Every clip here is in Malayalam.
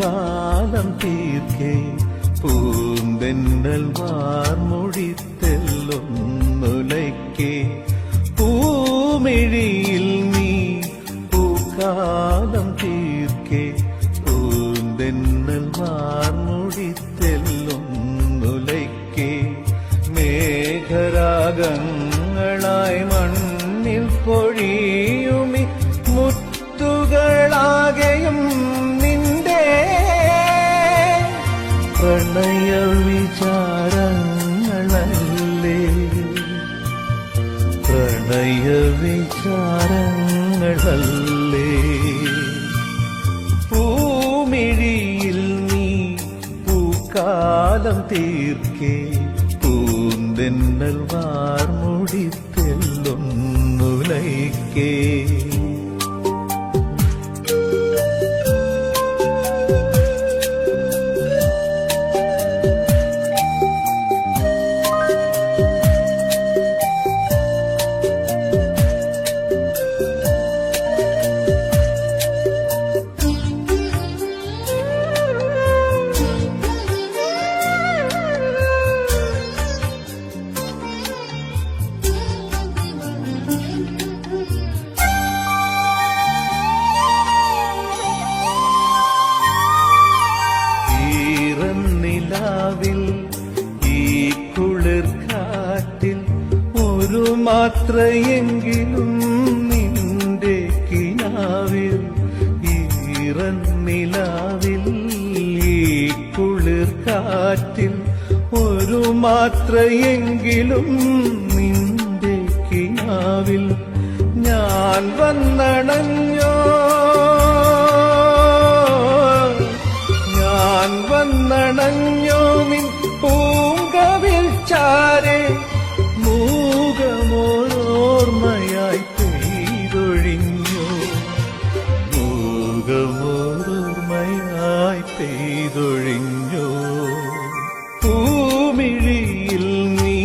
പൂക്കാലം തീർക്കേ പൂന്തെന്നൽ വാർമൊഴി തെല്ലൊന്നുലയ്ക്കേ പൂമിഴിയിൽ നീ പൂക്കാലം തീർക്കേ പൂന്തെന്നൽ വാർമൊഴി തെല്ലൊന്നുലയ്ക്കേ മേഘരാഗങ്ങളായി മണ്ണിൽ പൊഴിയുമി മുത്തുകളാകെയും നിന്റെ പ്രണയ വിചാരങ്ങളല്ലേ പ്രണയ വിചാരങ്ങളല്ലേ പൂമിഴിയിൽ നീ പൂക്കാലം തീർക്കേ പൂന്തെന്നൽ വാർമൊഴി തെല്ലൊന്നുലയ്ക്കേ നിലാവിൽ ഈ കുളിർ കാറ്റിൽ ഒരു മാത്രയെങ്കിലും നിന്റെ കിനാവിൽ ഈറന്നിലാവിൽ ഈ കുളിർ കാറ്റിൽ ഒരു മാത്രയെങ്കിലും നിന്റെ കിനാവിൽ ഞാൻ വന്നണഞ്ഞോ വന്നണഞ്ഞോ നിൻ പൂങ്കവിൽ ചാരെ മൂകമോരോർമ്മയായി പെയ്തൊഴിഞ്ഞോ മൂകമോരോർമ്മയായി പെയ്തൊഴിഞ്ഞോ പൂമിഴിയിൽ നീ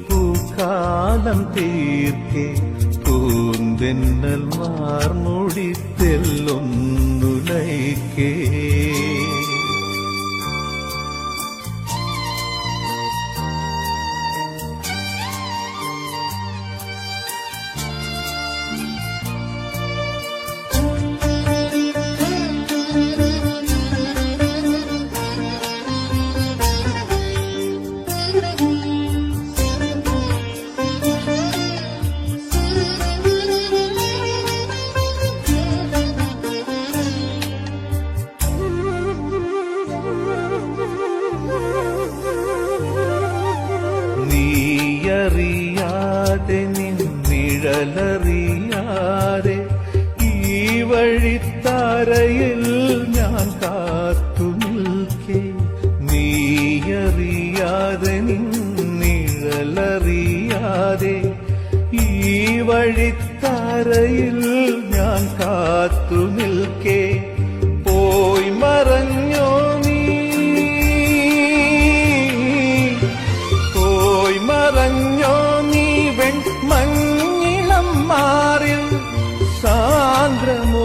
പൂക്കാലം തീർക്കേ പൂന്തെന്നൽ വാർമൊഴി തെല്ലൊന്നുലയ്ക്കേ അറിയാതെ നിന്നിഴലറിയാതെ ഈ വഴിത്താരയിൽ ഞാൻ കാത്തു നിൽക്കേ നീയറിയാതെ നിന്നിഴലറിയാതെ ഈ വഴിത്താരയിൽ ഞാൻ കാത്തു നിൽക്കേ പോയി മറഞ്ഞോ മറഞ്ഞോ നീ വെൺമഞ്ഞിളം മാറിൽ സാന്ദ്രമോരീണമായി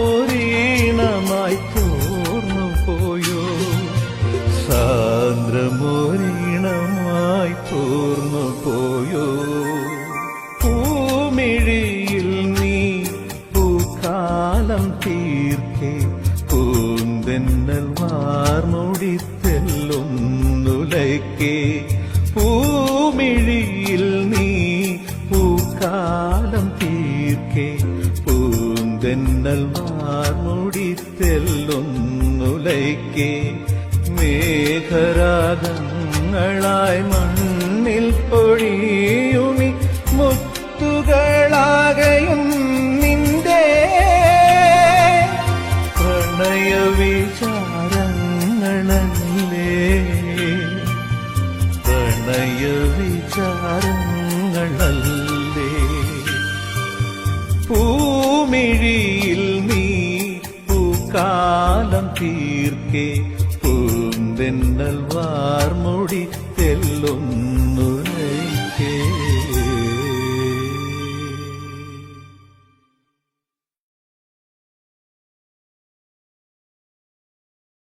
തോർന്നു പോയോ സാന്ദ്രമോരീണമായി തോർന്നു പോയോ പൂമിഴിയിൽ നീ പൂക്കാലം തീർക്കേ പൂന്തെന്നൽ വാർമൊഴി തെല്ലൊന്നുലയ്ക്കേ പൂമിഴിയിൽ നീ പൂക്കാലം തീർക്കേ പൂന്തെന്നൽ വാർമൊഴി തെല്ലൊന്നുലയ്ക്കേ മേഘരാഗങ്ങളായി മണ്ണിൽ പൊഴിയുമി മുത്തുകളാകെയും നിന്റെ പ്രണയ വിചാരങ്ങളല്ലേ പ്രണയ വിചാരങ്ങളല്ലേ പൂമിഴിയിൽ നീ പൂക്കാലം തീർക്കേ പൂന്തെന്നൽ വാർമൊഴി തെല്ലൊന്നു